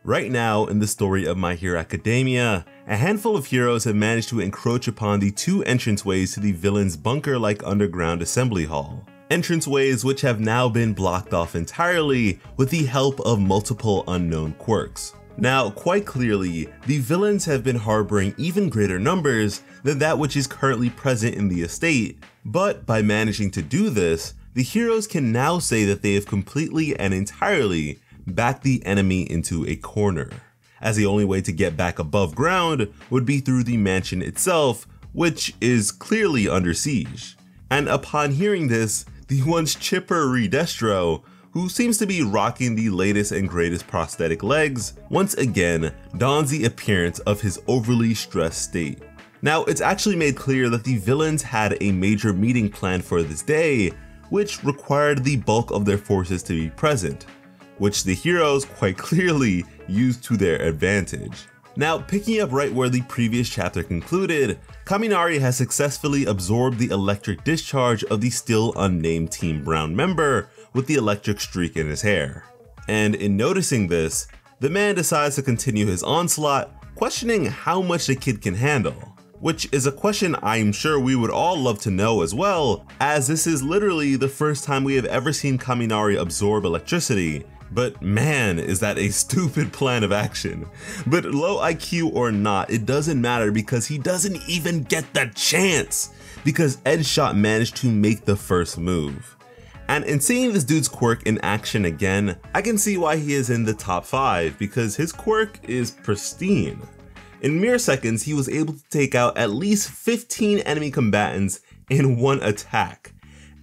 Right now, in the story of My Hero Academia, a handful of heroes have managed to encroach upon the two entranceways to the villain's bunker-like underground assembly hall. Entranceways which have now been blocked off entirely with the help of multiple unknown quirks. Now, quite clearly, the villains have been harboring even greater numbers than that which is currently present in the estate, but by managing to do this, the heroes can now say that they have completely and entirely backed the enemy into a corner, as the only way to get back above ground would be through the mansion itself, which is clearly under siege. And upon hearing this, the once chipper Redestro, who seems to be rocking the latest and greatest prosthetic legs, once again dons the appearance of his overly stressed state. Now, it's actually made clear that the villains had a major meeting planned for this day, which required the bulk of their forces to be present, which the heroes quite clearly used to their advantage. Now, picking up right where the previous chapter concluded, Kaminari has successfully absorbed the electric discharge of the still unnamed Team Brown member with the electric streak in his hair. And in noticing this, the man decides to continue his onslaught, questioning how much the kid can handle. Which is a question I'm sure we would all love to know as well, as this is literally the first time we have ever seen Kaminari absorb electricity. But man, is that a stupid plan of action. But low IQ or not, it doesn't matter because he doesn't even get the chance, because Edgeshot managed to make the first move. And in seeing this dude's quirk in action again, I can see why he is in the top 5, because his quirk is pristine. In mere seconds, he was able to take out at least 15 enemy combatants in one attack.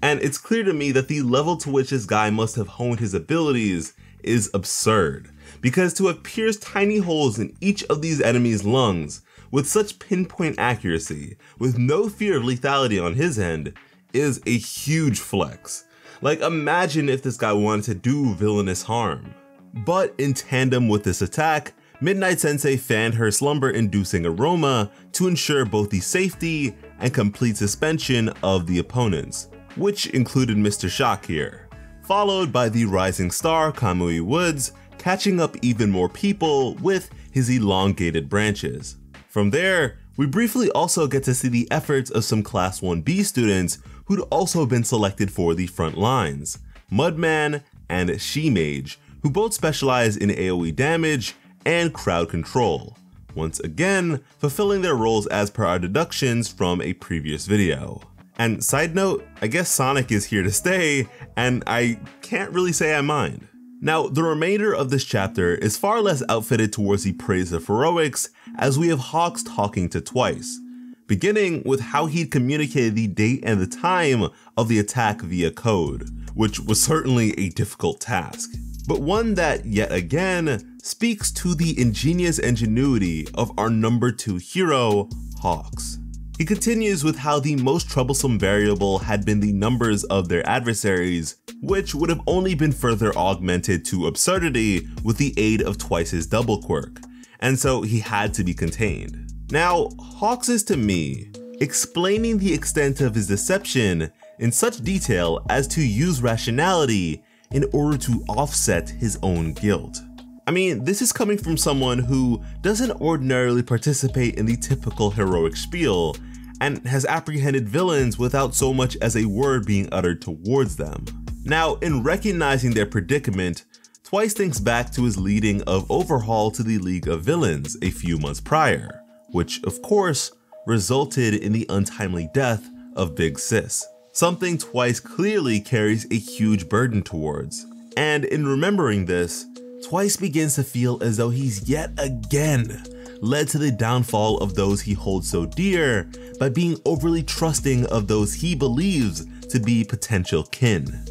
And it's clear to me that the level to which this guy must have honed his abilities is absurd, because to have pierced tiny holes in each of these enemies' lungs with such pinpoint accuracy, with no fear of lethality on his end, is a huge flex. Like, imagine if this guy wanted to do villainous harm. But in tandem with this attack, Midnight Sensei fanned her slumber-inducing aroma to ensure both the safety and complete suspension of the opponents, which included Mr. Shock here, followed by the rising star Kamui Woods catching up even more people with his elongated branches. From there, we briefly also get to see the efforts of some Class 1B students who'd also been selected for the front lines, Mudman and She-Mage, who both specialize in AoE damage and crowd control, once again fulfilling their roles as per our deductions from a previous video. And side note, I guess Sonic is here to stay, and I can't really say I mind. Now, the remainder of this chapter is far less outfitted towards the praise of heroics, as we have Hawks talking to Twice, beginning with how he'd communicated the date and the time of the attack via code, which was certainly a difficult task, but one that, yet again, speaks to the ingenious ingenuity of our number 2 hero, Hawks. He continues with how the most troublesome variable had been the numbers of their adversaries, which would have only been further augmented to absurdity with the aid of Twice's double quirk, and so he had to be contained. Now, Hawks is to me explaining the extent of his deception in such detail as to use rationality in order to offset his own guilt. I mean, this is coming from someone who doesn't ordinarily participate in the typical heroic spiel and has apprehended villains without so much as a word being uttered towards them. Now, in recognizing their predicament, Twice thinks back to his leading of Overhaul to the League of Villains a few months prior, which of course resulted in the untimely death of Big Sis, something Twice clearly carries a huge burden towards. And in remembering this, Twice begins to feel as though he's yet again led to the downfall of those he holds so dear by being overly trusting of those he believes to be potential kin.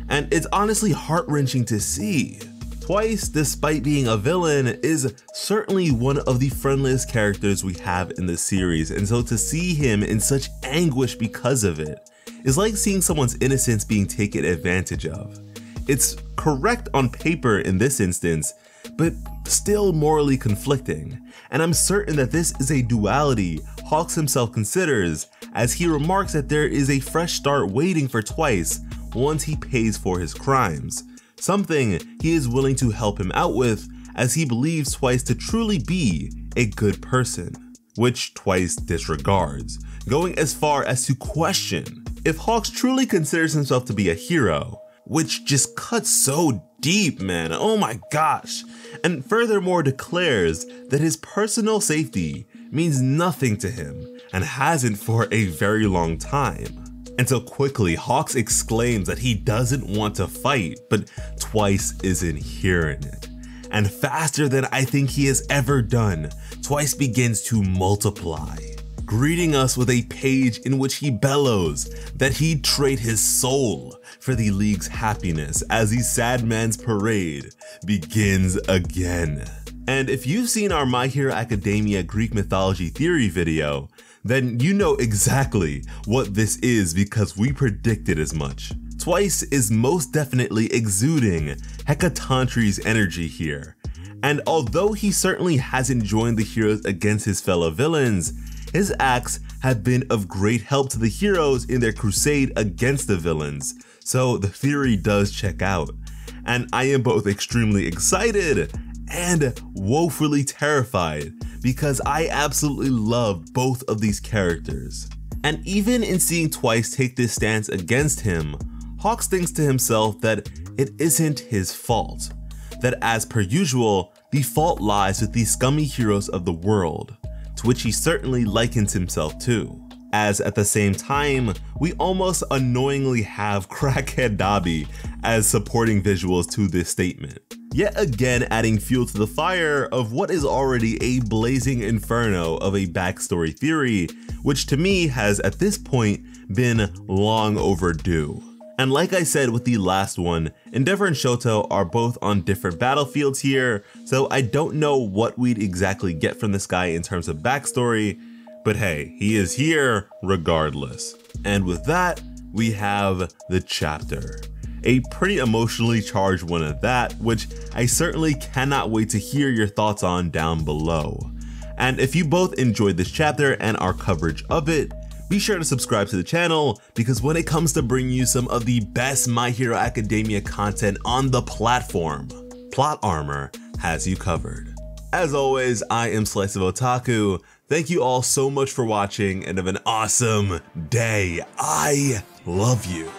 And it's honestly heart-wrenching to see. Twice, despite being a villain, is certainly one of the friendliest characters we have in the series, and so to see him in such anguish because of it is like seeing someone's innocence being taken advantage of. It's correct on paper in this instance, but still morally conflicting, and I'm certain that this is a duality Hawks himself considers, as he remarks that there is a fresh start waiting for Twice once he pays for his crimes, something he is willing to help him out with, as he believes Twice to truly be a good person, which Twice disregards, going as far as to question if Hawks truly considers himself to be a hero, which just cuts so deep, man, oh my gosh, and furthermore declares that his personal safety means nothing to him and hasn't for a very long time. Until quickly Hawks exclaims that he doesn't want to fight, but Twice isn't hearing it. And faster than I think he has ever done, Twice begins to multiply, greeting us with a page in which he bellows that he'd trade his soul for the League's happiness as the Sad Man's Parade begins again. And if you've seen our My Hero Academia Greek mythology theory video, then you know exactly what this is because we predicted as much. Twice is most definitely exuding Hecatoncheires energy here, and although he certainly hasn't joined the heroes against his fellow villains, his acts have been of great help to the heroes in their crusade against the villains, so the theory does check out. And I am both extremely excited and woefully terrified because I absolutely love both of these characters. And even in seeing Twice take this stance against him, Hawks thinks to himself that it isn't his fault, that as per usual, the fault lies with the scummy heroes of the world, to which he certainly likens himself to. As at the same time, we almost annoyingly have Crackhead Dabi as supporting visuals to this statement, yet again adding fuel to the fire of what is already a blazing inferno of a backstory theory, which to me has at this point been long overdue. And like I said with the last one, Endeavor and Shoto are both on different battlefields here, so I don't know what we'd exactly get from this guy in terms of backstory, but hey, he is here regardless. And with that, we have the chapter. A pretty emotionally charged one at that, which I certainly cannot wait to hear your thoughts on down below. And if you both enjoyed this chapter and our coverage of it, be sure to subscribe to the channel because when it comes to bringing you some of the best My Hero Academia content on the platform, Plot Armor has you covered. As always, I am Slice of Otaku. Thank you all so much for watching and have an awesome day. I love you.